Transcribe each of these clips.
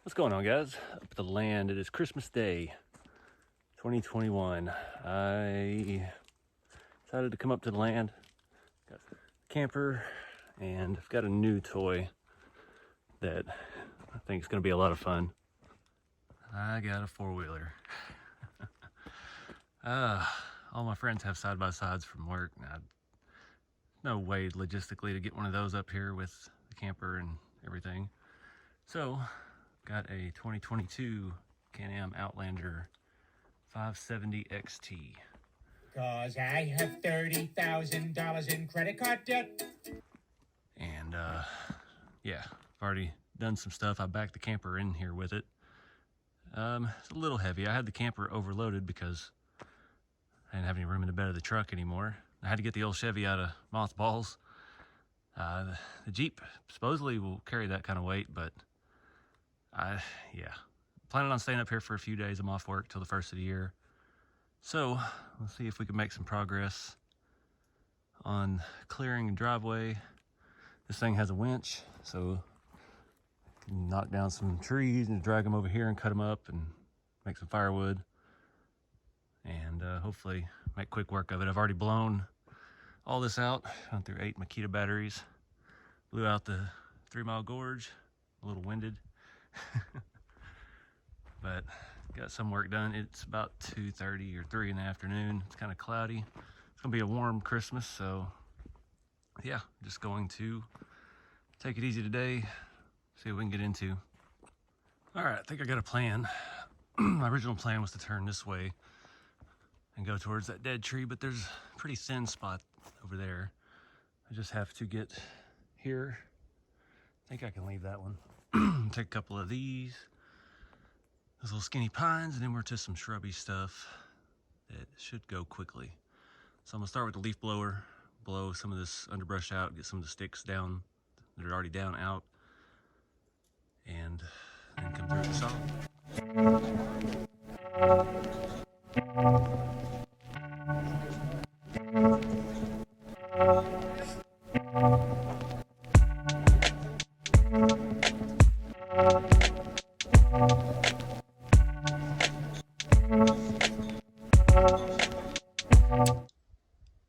What's going on, guys? Up at the land, it is Christmas Day 2021. I decided to come up to the land, got a camper, and I've got a new toy that I think is going to be a lot of fun. I got a four-wheeler. All my friends have side-by-sides from work. Now, no way logistically to get one of those up here with the camper and everything. So, got a 2022 Can-Am Outlander 570 XT. Cause I have $30,000 in credit card debt. And yeah, I've already done some stuff. I backed the camper in here with it. It's a little heavy. I had the camper overloaded because I didn't have any room in the bed of the truck anymore. I had to get the old Chevy out of mothballs. The Jeep supposedly will carry that kind of weight, but planning on staying up here for a few days. I'm off work till the first of the year. So we'll see if we can make some progress on clearing a driveway. This thing has a winch, so I can knock down some trees and drag them over here and cut them up and make some firewood. And hopefully make quick work of it. I've already blown all this out. Went through 8 Makita batteries. Blew out the 3 Mile Gorge. A little winded. But got some work done. It's about 2:30 or 3 in the afternoon. It's kind of cloudy. It's gonna be a warm Christmas, so yeah, just going to take it easy today, see what we can get into. All right, I think I got a plan. My original plan was to turn this way and go towards that dead tree, but there's a pretty thin spot over there. I just have to get here. I think I can leave that one. Take a couple of these little skinny pines, and then we're to some shrubby stuff that should go quickly. So I'm gonna start with the leaf blower, blow some of this underbrush out, get some of the sticks down that are already down out, and then come through with the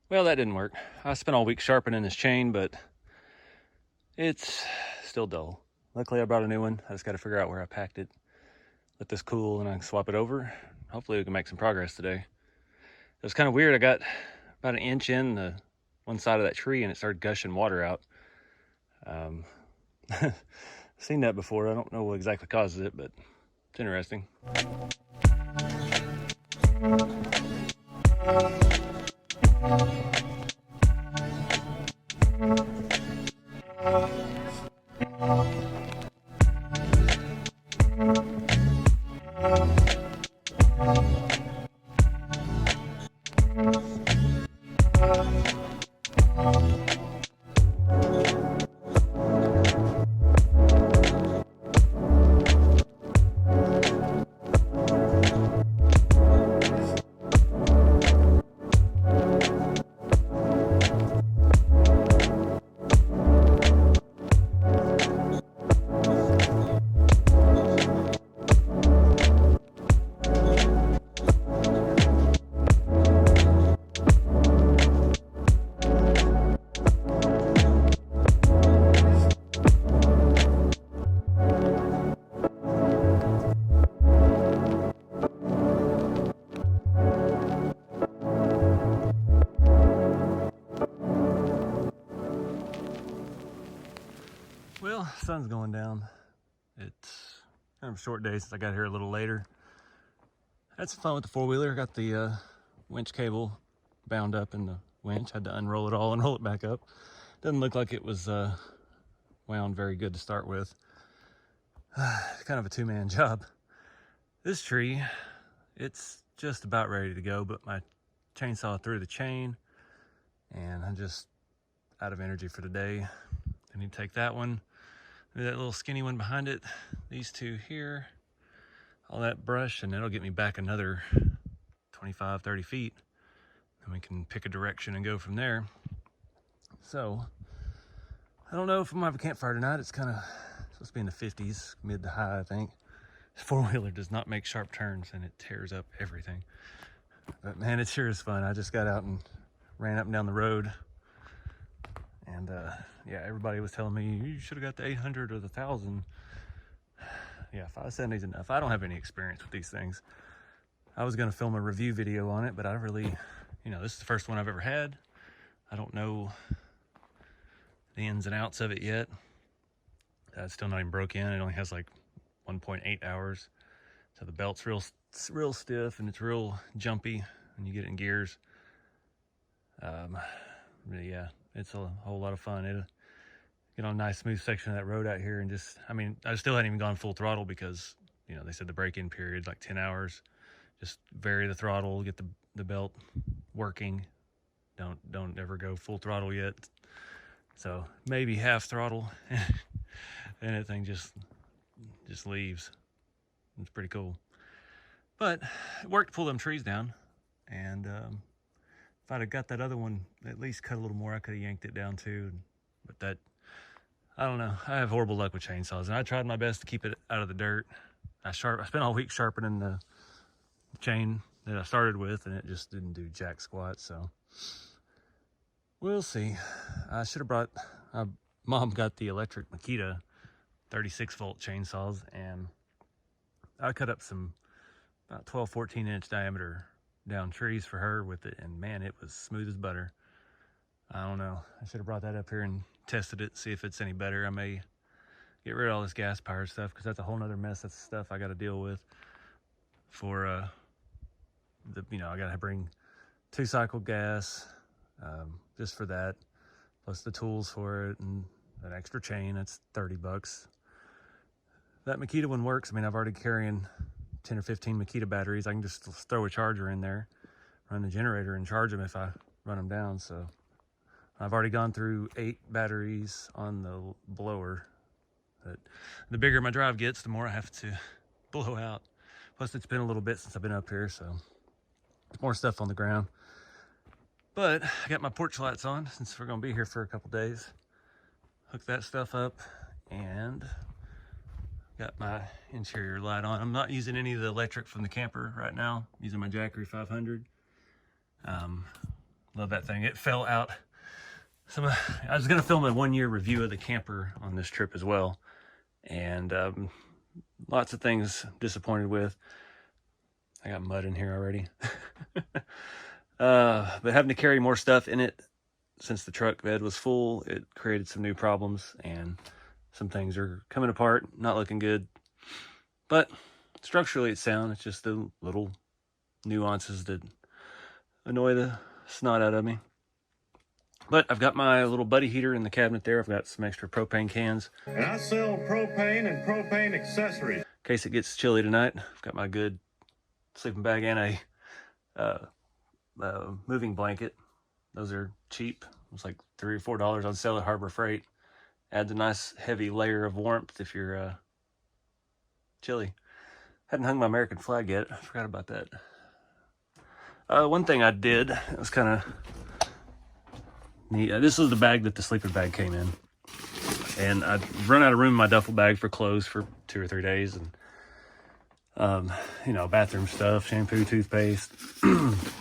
Well, that didn't work. I spent all week sharpening this chain, but it's still dull. Luckily, I brought a new one. I just got to figure out where I packed it. Let this cool and I can swap it over. Hopefully, we can make some progress today. It was kind of weird. I got about an inch in the one side of that tree and it started gushing water out. Seen that before. I don't know what exactly causes it, but it's interesting. Well, sun's going down. It's kind of a short day since I got here a little later. Had some fun with the four-wheeler. Got the winch cable bound up in the winch. Had to unroll it all and roll it back up. Doesn't look like it was wound very good to start with. It's kind of a two-man job. This tree, it's just about ready to go, but my chainsaw threw the chain and I'm just out of energy for today. I need to take that one, that little skinny one behind it, these two here, all that brush, and that'll get me back another 25, 30 feet. And we can pick a direction and go from there. So, I don't know if I'm gonna have a campfire tonight. It's kind of supposed to be in the 50s, mid to high, I think. Four-wheeler does not make sharp turns, and it tears up everything. But man, it sure is fun. I just got out and ran up and down the road, and yeah, everybody was telling me you should have got the 800 or the 1000. Yeah, 570 is enough. I don't have any experience with these things. I was going to film a review video on it, but I really, this is the first one I've ever had. I don't know the ins and outs of it yet. It's still not even broke in. It only has like 1.8 hours. So the belt's real stiff, and it's real jumpy when you get it in gears. Yeah, it's a whole lot of fun. It'll get on a nice smooth section of that road out here, and I still hadn't even gone full throttle because, they said the break-in period like 10 hours. Just vary the throttle, get the belt working. Don't ever go full throttle yet. So maybe half throttle, and that thing just leaves. It's pretty cool. But it worked to pull them trees down, and if I'd have got that other one at least cut a little more, I could have yanked it down too. But I don't know. I have horrible luck with chainsaws, and I tried my best to keep it out of the dirt. I spent all week sharpening the chain that I started with, and it just didn't do jack squat. So we'll see. I should have brought. Mom got the electric Makita 36-volt chainsaws, and I cut up some about 12-14 inch diameter down trees for her with it, and man, it was smooth as butter. I don't know. I should have brought that up here and tested it, see if it's any better. I may get rid of all this gas powered stuff, because that's a whole nother mess. That's stuff I got to deal with for I got to bring 2-cycle gas just for that, plus the tools for it, and an extra chain. That's $30. That Makita one works. I mean, I've already carrying 10 or 15 Makita batteries. I can just throw a charger in there, run the generator, and charge them if I run them down. So I've already gone through 8 batteries on the blower. But the bigger my drive gets, the more I have to blow out. Plus, it's been a little bit since I've been up here, so more stuff on the ground. But I got my porch lights on since we're going to be here for a couple days. Hook that stuff up, and got my interior light on. I'm not using any of the electric from the camper right now. I'm using my Jackery 500. Love that thing. It fell out. I was going to film a 1-year review of the camper on this trip as well. And lots of things disappointed with. I got mud in here already. But having to carry more stuff in it since the truck bed was full, it created some new problems, and some things are coming apart, not looking good. But structurally it's sound. It's just the little nuances that annoy the snot out of me. But I've got my little buddy heater in the cabinet there. I've got some extra propane cans. And I sell propane and propane accessories. In case it gets chilly tonight, I've got my good sleeping bag and a moving blanket. Those are cheap. It's like $3 or $4 on sale at Harbor Freight. Adds a nice heavy layer of warmth if you're chilly. Hadn't hung my American flag yet. I forgot about that. One thing I did, it was kind of neat. This is the bag that the sleeping bag came in. And I'd run out of room in my duffel bag for clothes for 2 or 3 days. And, bathroom stuff, shampoo, toothpaste.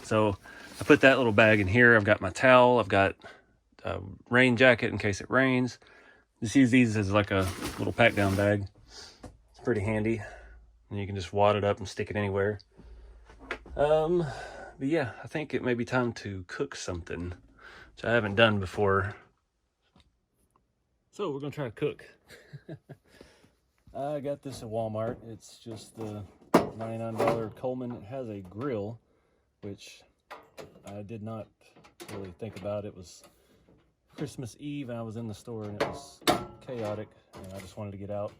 So I put that little bag in here. I've got my towel. I've got a rain jacket in case it rains. Just use these as like a little pack down bag. It's pretty handy. And you can just wad it up and stick it anywhere. But yeah, I think it may be time to cook something, which I haven't done before. So we're gonna try to cook. I got this at Walmart. It's just the $99 Coleman. It has a grill, which I did not really think about. It was Christmas Eve, and I was in the store, and it was chaotic, and I just wanted to get out.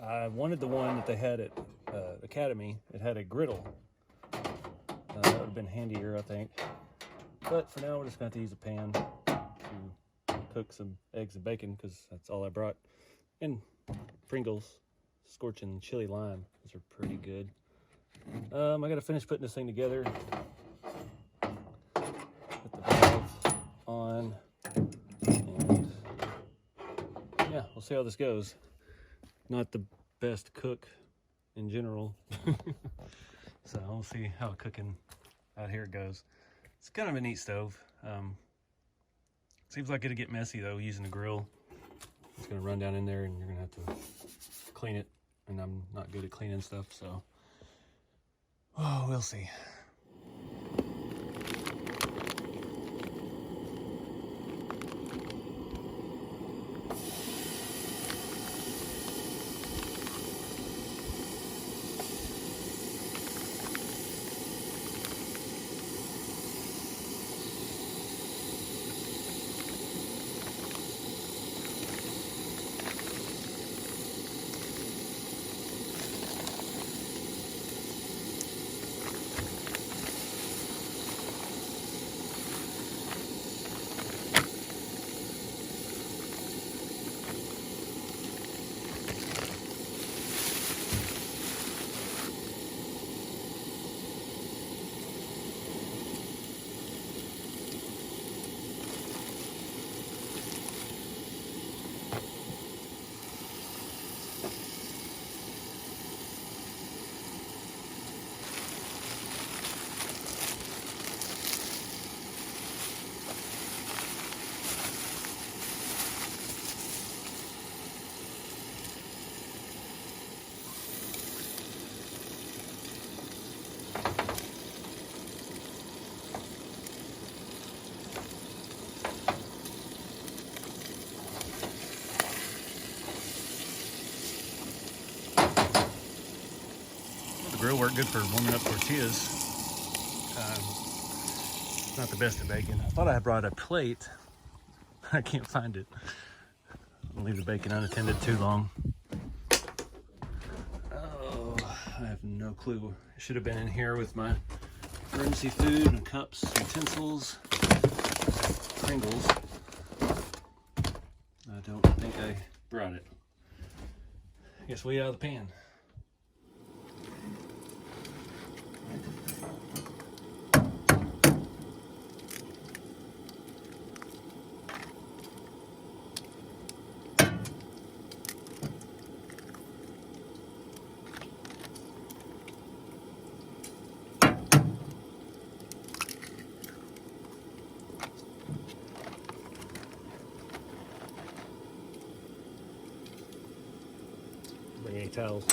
I wanted the one that they had at Academy. It had a griddle. That would have been handier, I think. But for now, we're just going to have to use a pan to cook some eggs and bacon, because that's all I brought. And Pringles, scorching chili lime. Those are pretty good. I got to finish putting this thing together. Put the valve on. And yeah, we'll see how this goes. Not the best cook in general. So we'll see how cooking out here goes. It's kind of a neat stove. Seems like it'll get messy though using the grill. It's gonna run down in there and you're gonna have to clean it, and I'm not good at cleaning stuff, so oh, we'll see. The grill worked good for warming up tortillas. Not the best at baking. I thought I had brought a plate. I can't find it. I'll leave the bacon unattended too long. Oh, I have no clue. I should have been in here with my emergency food and cups, utensils, Pringles. I don't think I brought it. I guess we out of the pan. Bring any towels.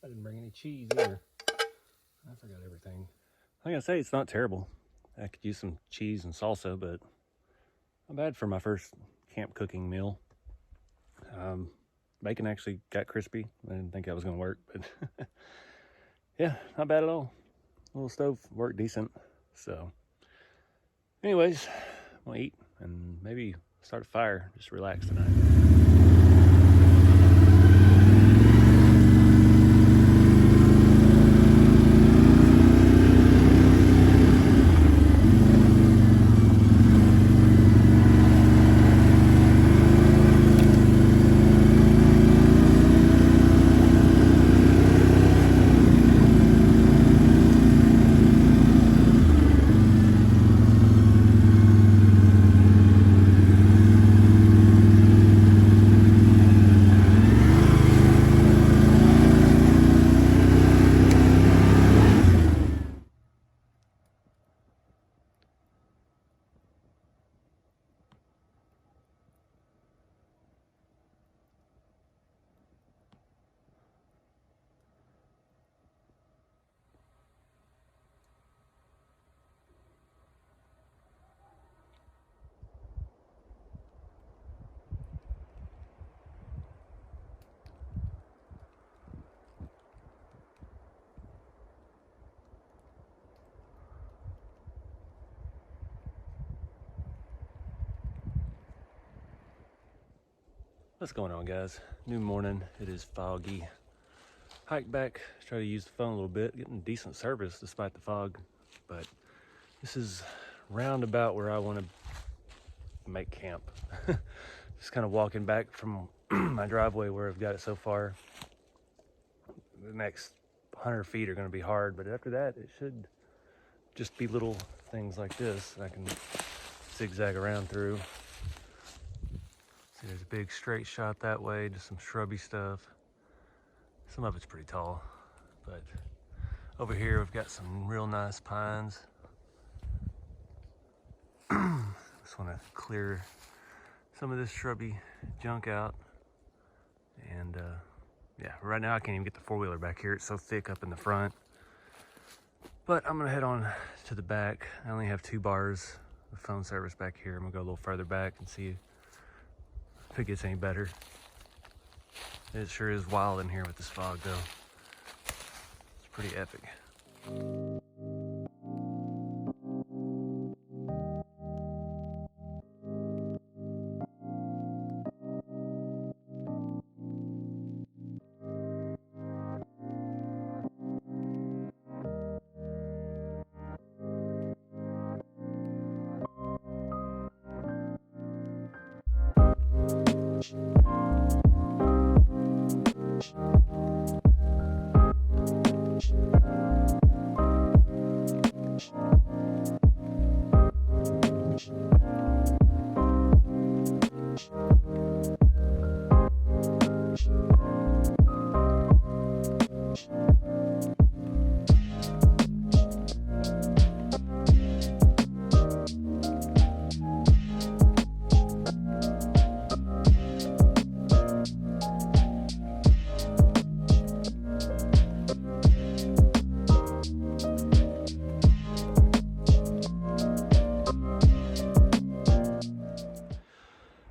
I didn't bring any cheese either. I forgot everything. Like I say, it's not terrible. I could use some cheese and salsa, but not bad for my first camp cooking meal. Bacon actually got crispy. I didn't think that was gonna work, but yeah, not bad at all. Little stove worked decent. So anyways, I'm gonna eat and maybe start a fire, just relax tonight. What's going on, guys? New morning. It is foggy. Hike back, try to use the phone a little bit, getting decent service despite the fog. But this is roundabout where I want to make camp. Just kind of walking back from my driveway where I've got it so far. The next 100 feet are going to be hard, but after that, it should just be little things like this I can zigzag around through. See, there's a big straight shot that way, just some shrubby stuff. Some of it's pretty tall, but over here we've got some real nice pines. Just want to clear some of this shrubby junk out. And yeah, right now I can't even get the four-wheeler back here. It's so thick up in the front. But I'm gonna head on to the back. I only have 2 bars of phone service back here. I'm gonna go a little further back and see if it gets any better. It sure is wild in here with this fog though. It's pretty epic.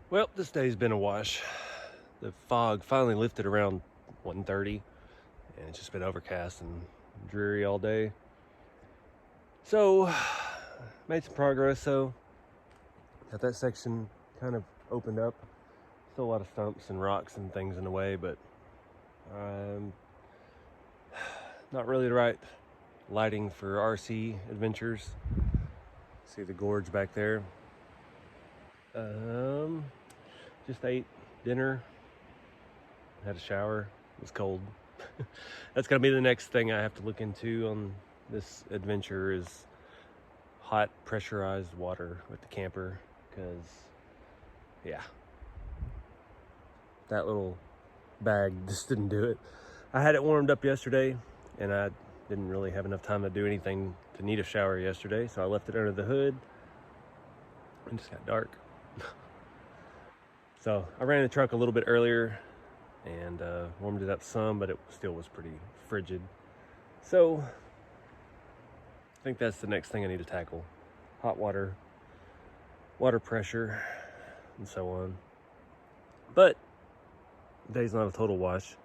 Well, this day's been a wash. The fog finally lifted around 1:30, and it's just been overcast and dreary all day. So, made some progress. So, got that section kind of opened up. Still a lot of stumps and rocks and things in the way, but not really the right lighting for RC adventures. See the gorge back there. Just ate dinner, had a shower. It was cold. That's gonna be the next thing I have to look into on this adventure, is hot pressurized water with the camper, because yeah, that little bag just didn't do it. I had it warmed up yesterday and I didn't really have enough time to do anything to need a shower yesterday, so I left it under the hood and it just got dark. So I ran the truck a little bit earlier and warmed it up some, but it still was pretty frigid. So I think that's the next thing I need to tackle. Hot water, water pressure, and so on. But Day's not a total wash.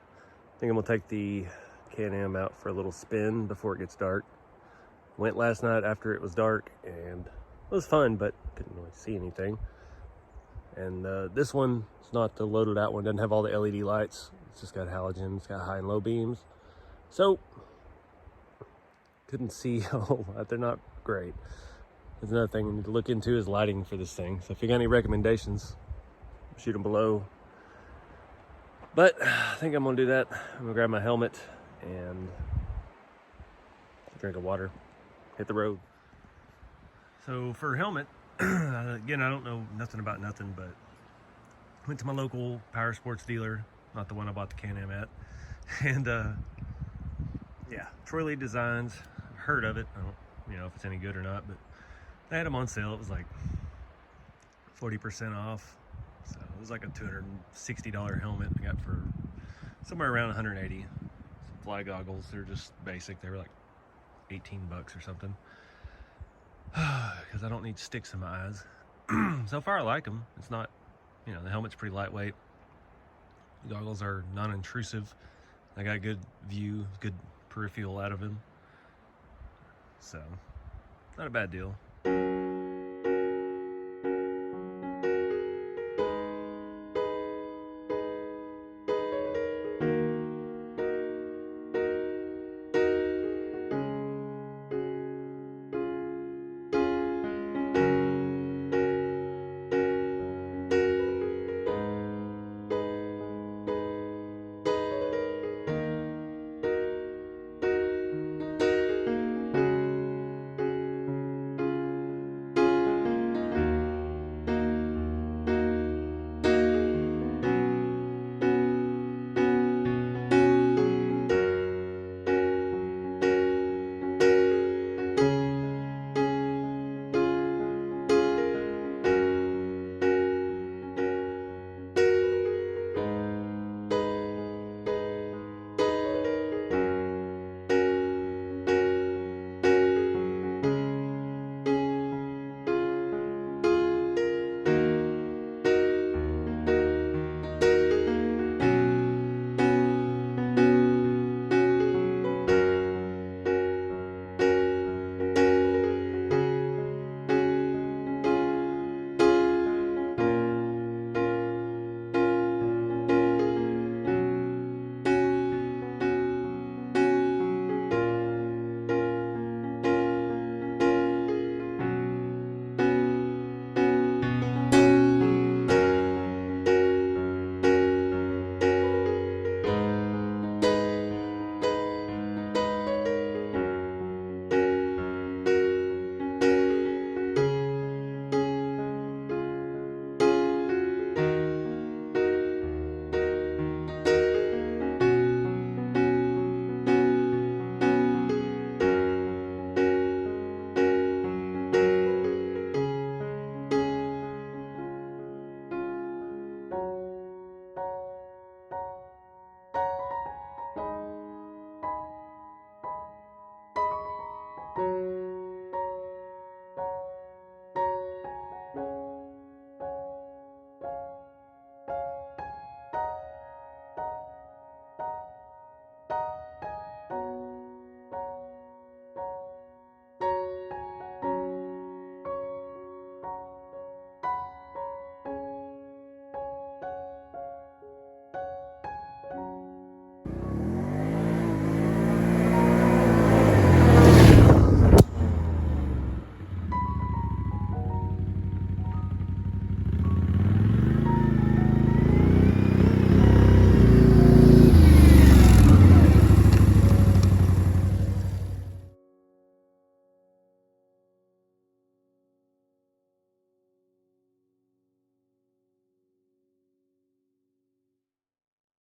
I think I'm gonna take the Can-Am out for a little spin before it gets dark. Went last night after it was dark, and it was fun, but couldn't really see anything. And this one, it's not the loaded out one, doesn't have all the LED lights. It's just got halogens, got high and low beams. So, couldn't see a whole lot. They're not great. There's another thing you need to look into is lighting for this thing. So if you got any recommendations, shoot them below. But I think I'm gonna do that. I'm gonna grab my helmet and a drink of water, hit the road. So for helmet, again, I don't know nothing about nothing, but went to my local power sports dealer, not the one I bought the Can-Am at, and yeah, Troy Lee Designs. I've heard of it. I don't know if it's any good or not, but they had them on sale. It was like 40% off. So it was like a $260 helmet I got for somewhere around 180. Some fly goggles, they're just basic. They were like 18 bucks or something. Because I don't need sticks in my eyes. So far I like them. It's not, the helmet's pretty lightweight. The goggles are non-intrusive. I got good view, good peripheral out of them. So, not a bad deal.